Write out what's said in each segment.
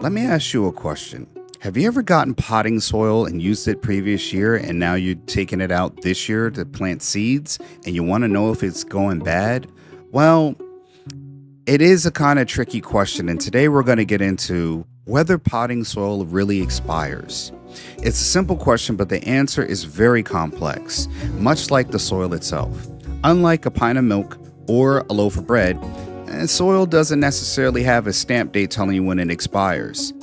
Let me ask you a question. Have you ever gotten potting soil and used it previous year and now you're taking it out this year to plant seeds and you want to know if it's going bad? Well, it is a kind of tricky question, and today we're going to get into whether potting soil really expires. It's a simple question, but the answer is very complex, much like the soil itself. Unlike a pint of milk or a loaf of bread, soil doesn't necessarily have a stamp date telling you when it expires.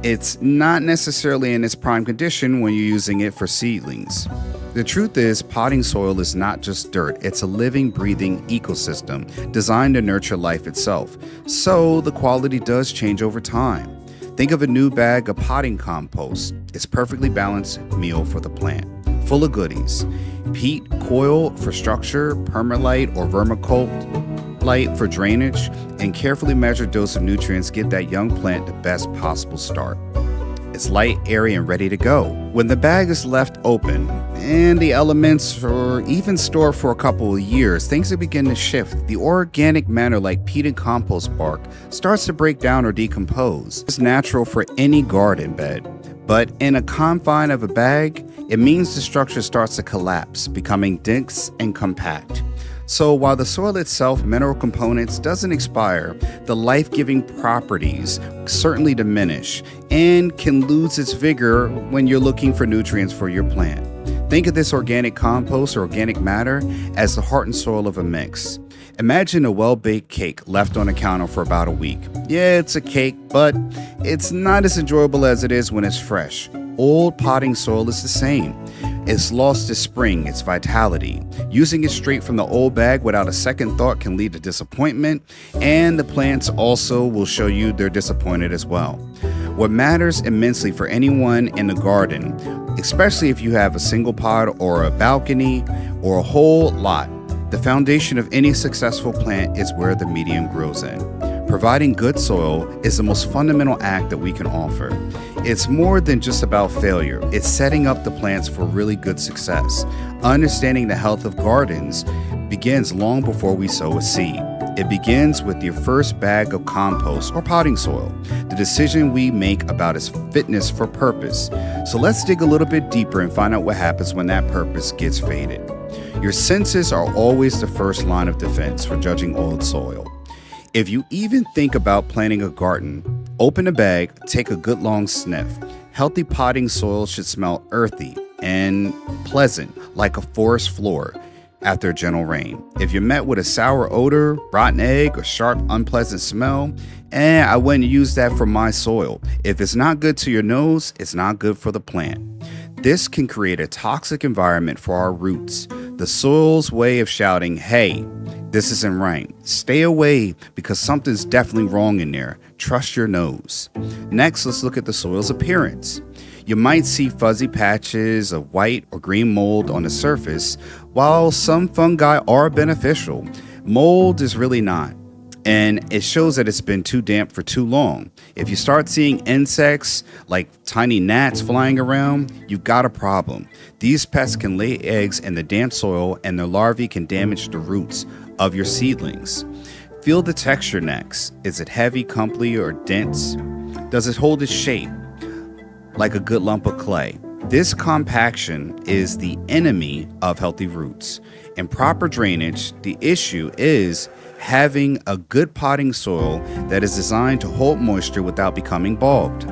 It's not necessarily in its prime condition when you're using it for seedlings. The truth is, potting soil is not just dirt, it's a living, breathing ecosystem designed to nurture life itself. So the quality does change over time. Think of a new bag of potting compost. It's perfectly balanced meal for the plant, full of goodies. Peat coil for structure, permalite or vermiculite for drainage, and carefully measured dose of nutrients give that young plant the best possible start. It's light, airy, and ready to go. When the bag is left open and the elements are even stored for a couple of years, things will begin to shift. The organic matter like peat and compost bark starts to break down or decompose. It's natural for any garden bed, but in a confine of a bag, it means the structure starts to collapse, becoming dense and compact. So while the soil itself, mineral components, doesn't expire, the life-giving properties certainly diminish and can lose its vigor when you're looking for nutrients for your plant. Think of this organic compost or organic matter as the heart and soul of a mix. Imagine a well-baked cake left on a counter for about a week. Yeah, it's a cake, but it's not as enjoyable as it is when it's fresh. Old potting soil is the same. It's lost its spring, its vitality. Using it straight from the old bag without a second thought can lead to disappointment, and the plants also will show you they're disappointed as well. What matters immensely for anyone in the garden, especially if you have a single pod or a balcony or a whole lot, the foundation of any successful plant is where the medium grows in. Providing good soil is the most fundamental act that we can offer. It's more than just about failure. It's setting up the plants for really good success. Understanding the health of gardens begins long before we sow a seed. It begins with your first bag of compost or potting soil, the decision we make about its fitness for purpose. So let's dig a little bit deeper and find out what happens when that purpose gets faded. Your senses are always the first line of defense for judging old soil. If you even think about planting a garden, open a bag, take a good long sniff. Healthy potting soil should smell earthy and pleasant, like a forest floor after a gentle rain. If you're met with a sour odor, rotten egg, or sharp, unpleasant smell, I wouldn't use that for my soil. If it's not good to your nose, it's not good for the plant. This can create a toxic environment for our roots. The soil's way of shouting, hey, this isn't right. Stay away because something's definitely wrong in there. Trust your nose. Next, let's look at the soil's appearance. You might see fuzzy patches of white or green mold on the surface. While some fungi are beneficial, mold is really not. And it shows that it's been too damp for too long. If you start seeing insects like tiny gnats flying around, you've got a problem. These pests can lay eggs in the damp soil and their larvae can damage the roots of your seedlings. Feel the texture next. Is it heavy, clumpy, or dense? Does it hold its shape like a good lump of clay? This compaction is the enemy of healthy roots. In proper drainage, the issue is having a good potting soil that is designed to hold moisture without becoming bogged.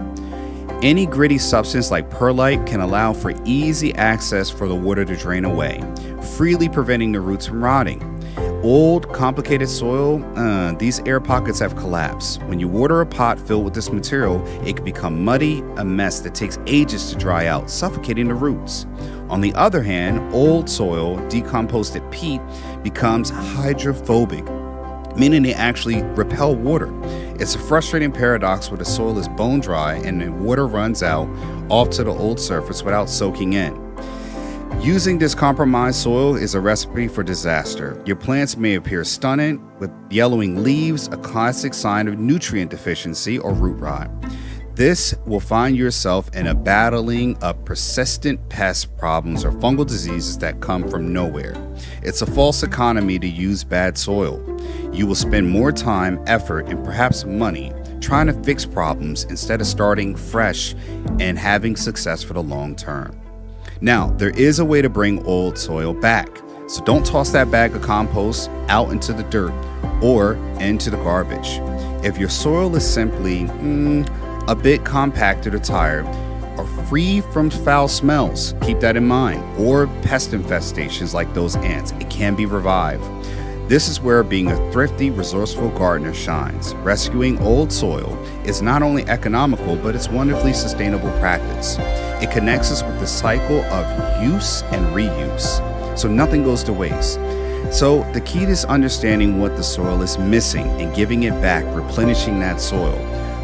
Any gritty substance like perlite can allow for easy access for the water to drain away, freely preventing the roots from rotting. Old, complicated soil, these air pockets have collapsed. When you water a pot filled with this material, it can become muddy, a mess that takes ages to dry out, suffocating the roots. On the other hand, old soil, decomposted peat, becomes hydrophobic, meaning they actually repel water. It's a frustrating paradox where the soil is bone dry and the water runs out off to the old surface without soaking in. Using this compromised soil is a recipe for disaster. Your plants may appear stunted with yellowing leaves, a classic sign of nutrient deficiency or root rot. This will find yourself in a battling of persistent pest problems or fungal diseases that come from nowhere. It's a false economy to use bad soil. You will spend more time, effort, and perhaps money trying to fix problems instead of starting fresh and having success for the long term. Now, there is a way to bring old soil back. So don't toss that bag of compost out into the dirt or into the garbage. If your soil is simply a bit compacted or tired, or free from foul smells, keep that in mind, or pest infestations like those ants, it can be revived. This is where being a thrifty, resourceful gardener shines. Rescuing old soil is not only economical, but it's wonderfully sustainable practice. It connects us with the cycle of use and reuse, so nothing goes to waste. So the key is understanding what the soil is missing and giving it back, replenishing that soil.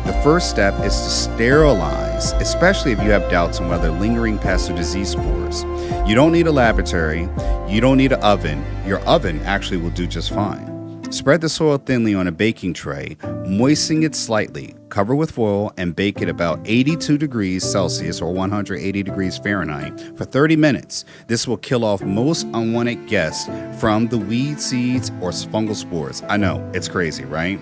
The first step is to sterilize, especially if you have doubts on whether lingering pests or disease spores. You don't need a laboratory. You don't need an oven. Your oven actually will do just fine. Spread the soil thinly on a baking tray, moisten it slightly, cover with foil, and bake it about 82 degrees Celsius or 180 degrees Fahrenheit for 30 minutes. This will kill off most unwanted guests from the weed seeds or fungal spores. I know, it's crazy, right?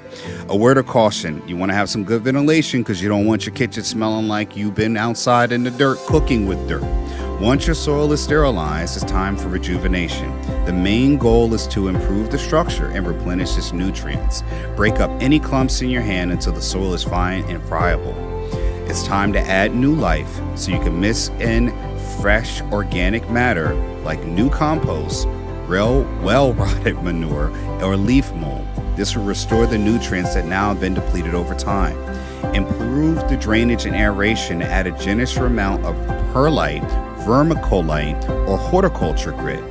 A word of caution, you want to have some good ventilation because you don't want your kitchen smelling like you've been outside in the dirt cooking with dirt. Once your soil is sterilized, it's time for rejuvenation. The main goal is to improve the structure and replenish its nutrients. Break up any clumps in your hand until the soil is fine and friable. It's time to add new life so you can mix in fresh organic matter like new compost, well-rotted manure, or leaf mold. This will restore the nutrients that now have been depleted over time. Improve the drainage and aeration. Add a generous amount of perlite, vermiculite, or horticulture grit.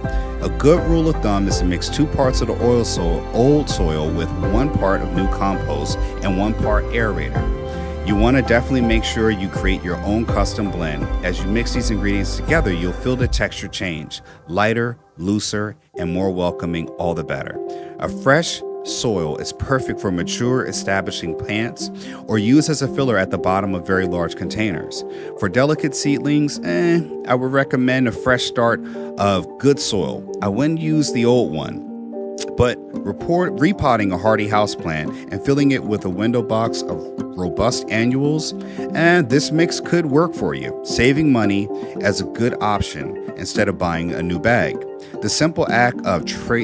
A good rule of thumb is to mix 2 parts of the old soil with 1 part of new compost and 1 part aerator. You want to definitely make sure you create your own custom blend. As you mix these ingredients together, you'll feel the texture change. Lighter, looser, and more welcoming, all the better. A fresh soil is perfect for mature establishing plants or used as a filler at the bottom of very large containers. For delicate seedlings, I would recommend a fresh start of good soil. I wouldn't use the old one, but repotting a hardy houseplant and filling it with a window box of robust annuals, and this mix could work for you, saving money as a good option instead of buying a new bag. The simple act of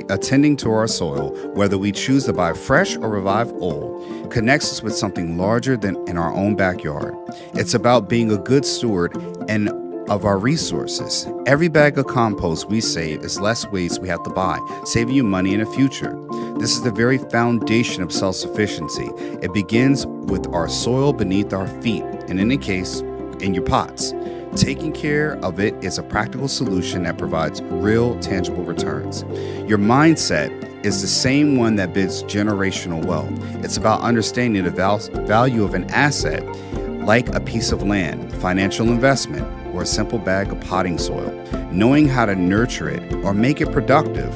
attending to our soil, whether we choose to buy fresh or revive old, connects us with something larger than in our own backyard. It's about being a good steward and of our resources. Every bag of compost we save is less waste we have to buy, saving you money in the future. This is the very foundation of self-sufficiency. It begins with our soil beneath our feet, and in any case, in your pots. Taking care of it is a practical solution that provides real, tangible returns. Your mindset is the same one that builds generational wealth. It's about understanding the value of an asset like a piece of land, financial investment, or a simple bag of potting soil. Knowing how to nurture it or make it productive.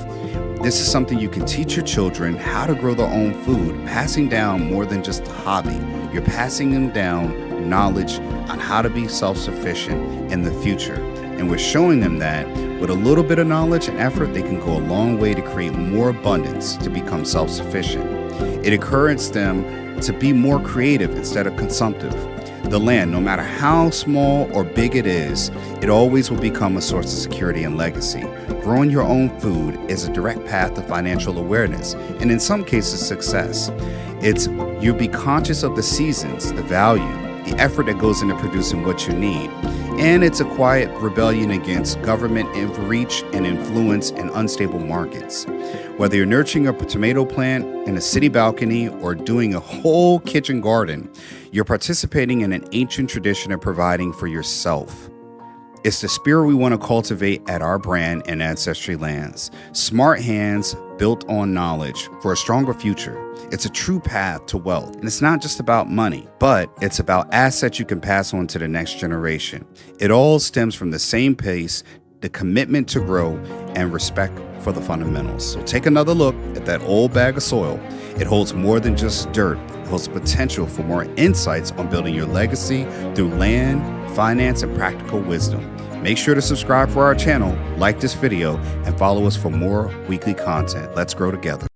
This is something you can teach your children how to grow their own food, passing down more than just a hobby. You're passing them down knowledge on how to be self-sufficient in the future. And we're showing them that with a little bit of knowledge and effort, they can go a long way to create more abundance to become self-sufficient. It encourages them to be more creative instead of consumptive. The land, no matter how small or big it is, it always will become a source of security and legacy. Growing your own food is a direct path to financial awareness, and in some cases, success. You'll be conscious of the seasons, the value, the effort that goes into producing what you need. And it's a quiet rebellion against government reach and influence and unstable markets. Whether you're nurturing a tomato plant in a city balcony or doing a whole kitchen garden, you're participating in an ancient tradition of providing for yourself. It's the spirit we want to cultivate at our brand and ancestry lands. Smart hands built on knowledge for a stronger future. It's a true path to wealth. And it's not just about money, but it's about assets you can pass on to the next generation. It all stems from the same pace, the commitment to grow, and respect for the fundamentals. So take another look at that old bag of soil. It holds more than just dirt. It holds potential for more insights on building your legacy through land, finance, and practical wisdom. Make sure to subscribe for our channel, like this video, and follow us for more weekly content. Let's grow together.